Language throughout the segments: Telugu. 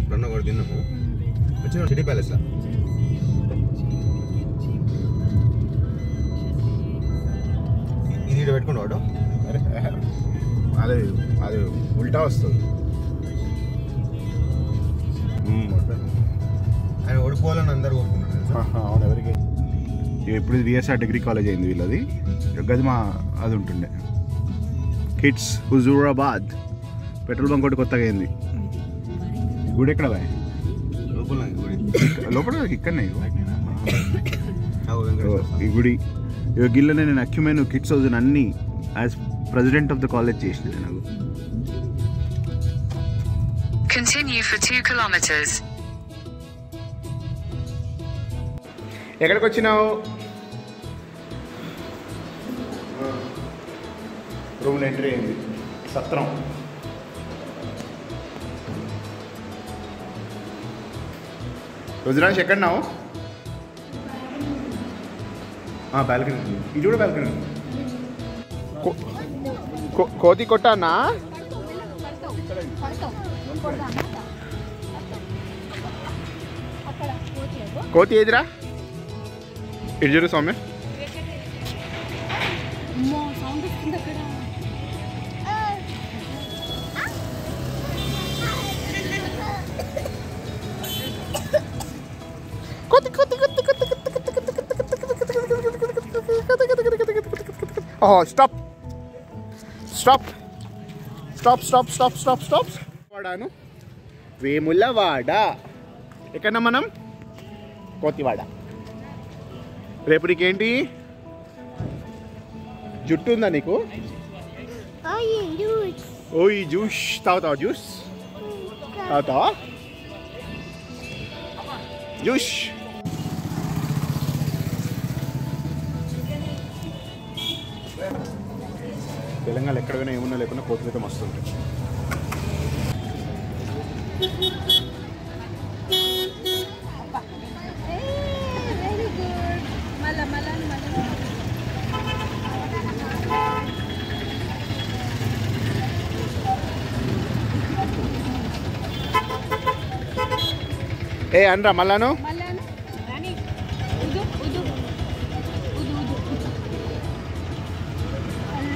ఎప్పుడన్నా కూడా తిన్నాము. వచ్చిన సిటీ ప్యాలెస్లో ఇది ఇక్కడ పెట్టుకుని వాడు అది అది ఉల్టా వస్తుంది. ఆయన ఓడిపోవాలని అందరు కోరుకున్నాడు. అవును, ఎవరికి ఎప్పుడు విఎస్ఆర్ డిగ్రీ కాలేజ్ అయింది వీళ్ళది. గది మా అది ఉంటుండే కిడ్స్ హుజూరాబాద్. పెట్రోల్ బంక్ ఒకటి కొత్తగా అయింది. గుడి ఎక్కడ బాయ్? లోపల ఇక్కడనే ఈ గుడి. గిల్లనే నేను అక్యుమెన్ కిడ్స్ హౌస్ అన్ని as president of the college చేసిన నాకు. Continue for 2 kilometers. ఎక్కడికి వచ్చినావు? రూమ్ ఎంట్రీ అయింది. సత్రం. రుద్రాంశ్ ఎక్కడున్నావు? బాల్కనీ. ఇది కూడా బాల్కనీ. కోతి కొట్టానా? కోతి ఏదిరా? ఇటు చూడు Soumya. Stop stop stop stop stop stop stop. వాడాను వేములవాడ. ఎక్కడన్నా మనం? కోతివాడ. రేపు నీకేంటి? జుట్టు ఉందా నీకు? ఓ ఈ జ్యూస్ తాగుతావా? జ్యూస్ తాగుతావా? జ్యూస్. తెలంగాణ ఎక్కడ పోయినా ఏమున్నా లేకున్నా కోతులు అయితే మస్తు ఉంటాయి. ఏ అనరా మళ్ళాను?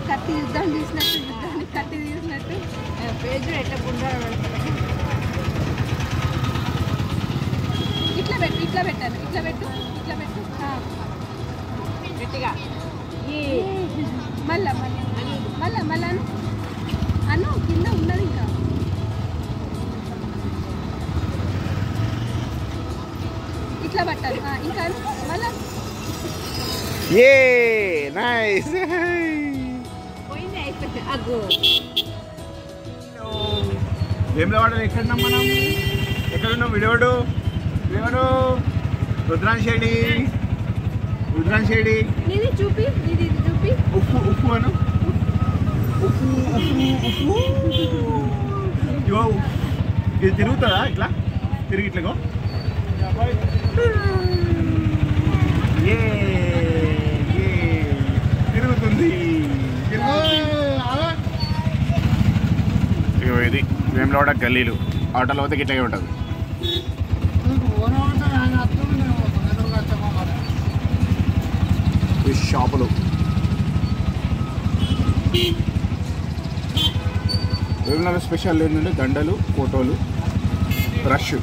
కత్తి యుద్ధం తీసినట్టు, యుద్ధాన్ని కత్తి తీసినట్టు పేజు ఎట్లా గుండ్రాలు ఇట్లా పెట్టు, ఇట్లా పెట్టాను, ఇట్లా పెట్టు, ఇట్లా పెట్టు గట్టిగా. మళ్ళా మళ్ళీ మళ్ళా మళ్ళా అన్ను కింద ఉన్నది ఇంకా. ఇట్లా పట్టాలి ఇంకా మళ్ళా. A nice. పోయింది అయిపోయింది. అగ్గో వేములవాడలో ఎక్కడున్నాం మనం? ఎక్కడున్నాం? విడవడు విడవడు. రుద్రాంశేడి రుద్రాంశేడి. నీది చూపి, నీది చూపి. ఉప్పు ఉప్పు అను. ఉప్పు ఉప్పు ఉప్పు. ఇగో ఇది తిరుగుతుందా? ఇట్లా తిరిగి ఇట్లాగో. తిరుగుతుంది. ఇది వేములవాడ గల్లీలు. ఆటోలో పోతే గిట్టగా ఉంటుంది. షాపులు. వేములవాడ స్పెషల్ ఏంటంటే దండలు, ఫోటోలు, రష్.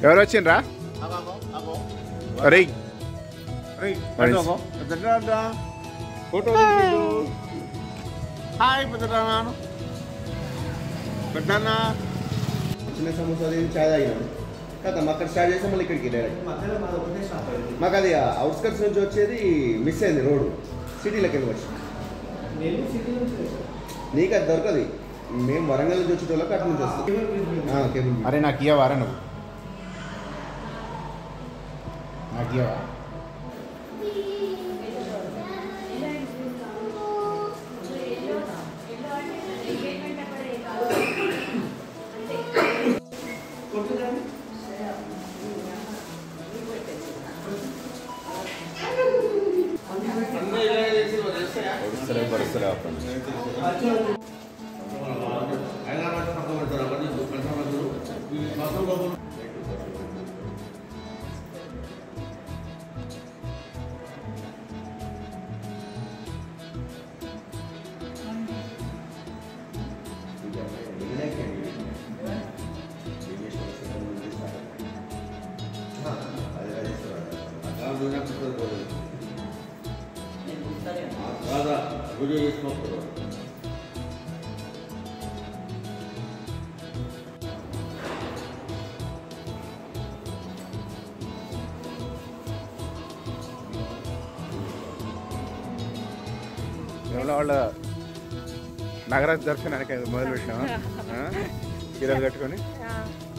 ఎవరు వచ్చిండ్రా? అరే ఫోటో. హాయ్ పెద్దనా. చిన్న సమోసా చాయ్ తాగినాం. కదా అక్కడ స్టార్ట్ చేస్తే మళ్ళీ ఇక్కడికి డైరెక్ట్ మాకు అది అవుట్స్కట్స్ నుంచి వచ్చేది మిస్ అయింది రోడ్డు సిటీలోకి వెళ్ళి వచ్చి నీకు అది దొరకదు మేము వరంగల్ నుంచి వచ్చేటోళ్ళకి అటు నుంచి వస్తాం కేబుల్ అరే నాకు ఇవ్వవారా నువ్వు నాకు ఇవ్వవా బరుసరా వాళ్ళ నగరాజ దర్శనానికి మొదలు పెట్టినావా చీరలు కట్టుకొని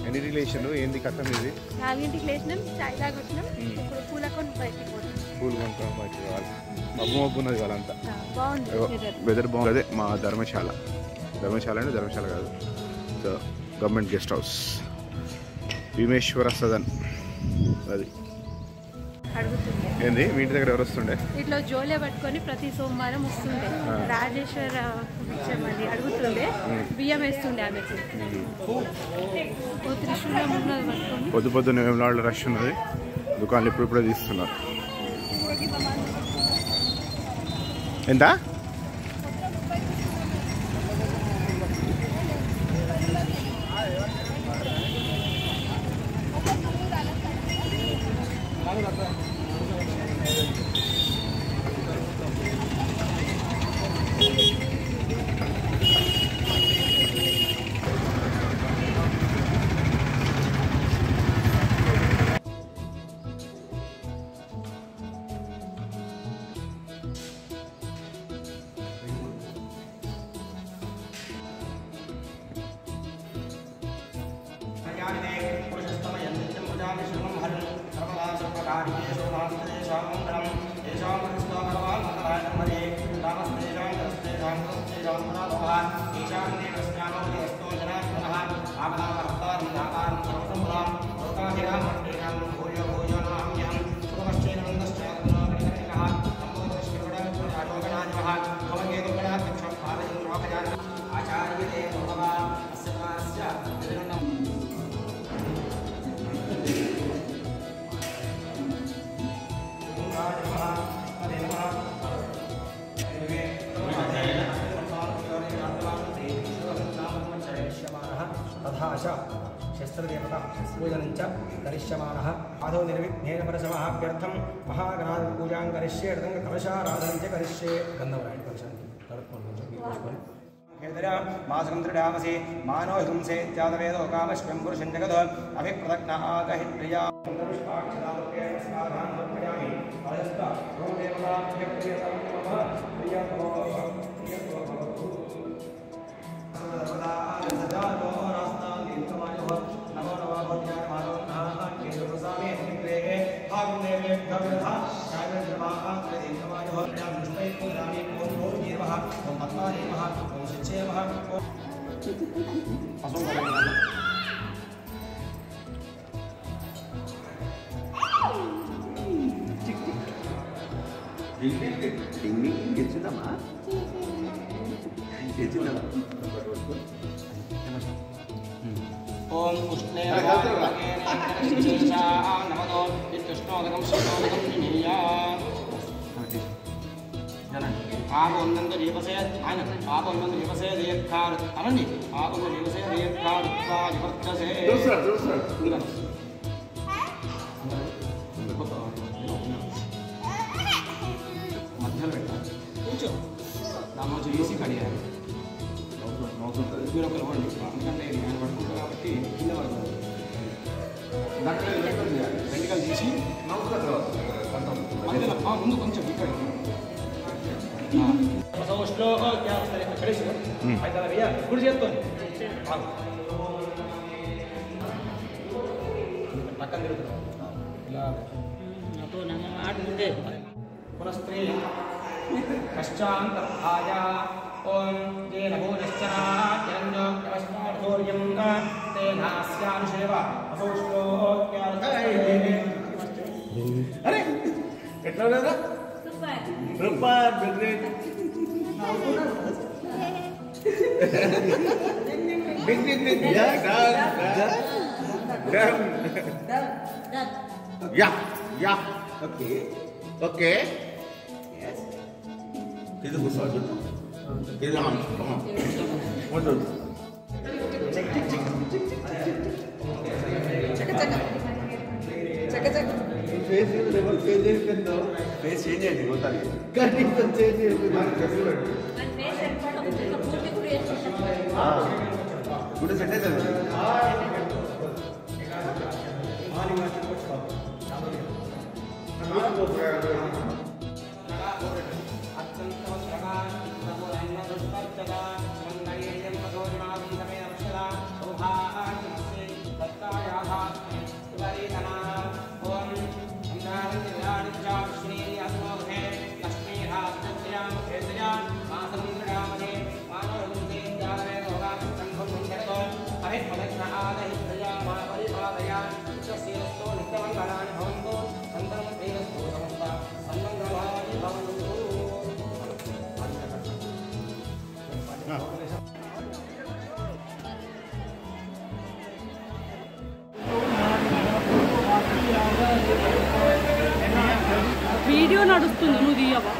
ఎన్ని రిలేషన్ ఏంది కథం ఇది 4ంటికి లేచినాం చాయ్ తాగొచ్చినాం ఇప్పుడు పూల కొని బయటికి పోతున్నాం పూలు కొంటాం బయటికి వాళ్ళు మబ్బు మబ్బు ఉన్నది వాళ్ళంతా బాగుంది వెదర్ బాగుంది అదే మా ధర్మశాల అంటే ధర్మశాల కాదు so government guest house Bhimeshwara Sadan అది అడుగుతుండే ఏంది మీ ఇంటి దగ్గర ఎవరు వస్తుండే ఇట్లా జోలే పట్టుకొని ప్రతి సోమవారం వస్తుండే రాజేశ్వర మళ్ళీ అడుగుతుండే బియ్యం వేస్తుండే ఆమెకి త్రిశూలం ఉన్నది పట్టుకొని పొద్దున్నే వేములవాడలో రష్ ఉన్నది దుకాణాలు ఇప్పుడిప్పుడే తీస్తున్నారు ఎంత शस्त्रदेवता पूजनञ्च करिष्यमाणः आदौ निर्विघ्नेन परशमहाभ्यर्थं महागणाधिपूजां करिष्ये कलशाराधनं च करिष्ये गन्धवरायण मासुन्द्रडामसि मानो हिंसे इत्यादवेदो कामश्वं पुरुषं जगद अभिप्रदग्न आगहित्रिया ओम उष्णे नमो इत्युष्णोदकं शीतोदकं निनीया ఆపొందంత జీవసే ఆయన ఆపొందంత జీవసే దీర్ఘాలు అనండి ఆపొంద జీవసే దీర్ఘాలు వివర్తసే మధ్యలో పెట్టాలి కూర్చో దాని చేసి కడియాలి మీరు ఒకరు ఇవ్వండి ఎందుకంటే నేను పడుకుంటా కాబట్టి కింద పడుతుంది వెంట్రుకలు తీసి మధ్యలో ముందు కొంచెం ఇక్కడ గుడి చేస్తుంది పక్కన తిరుగుతున్నాం పునస్త్రీ పశ్చాంతర్భాయ ఓం తేన భూనశ్చరాజ్ఞో కవస్మార్థోర్యం తేనాస్యానుషేవ అరే ఎట్లా ఉన్నారా super Yeah. Okay. Yes. This is good. This is on. Come on. What do? Check. Face is level. Face is can do. Face change है नहीं होता नहीं. करनी तो change है फिर मार कैसे बैठ? face set पर उसका पूरी creation. हाँ. पूरे सेट है तो. వీడియో నడుస్తుంది నువ్వు తీయవా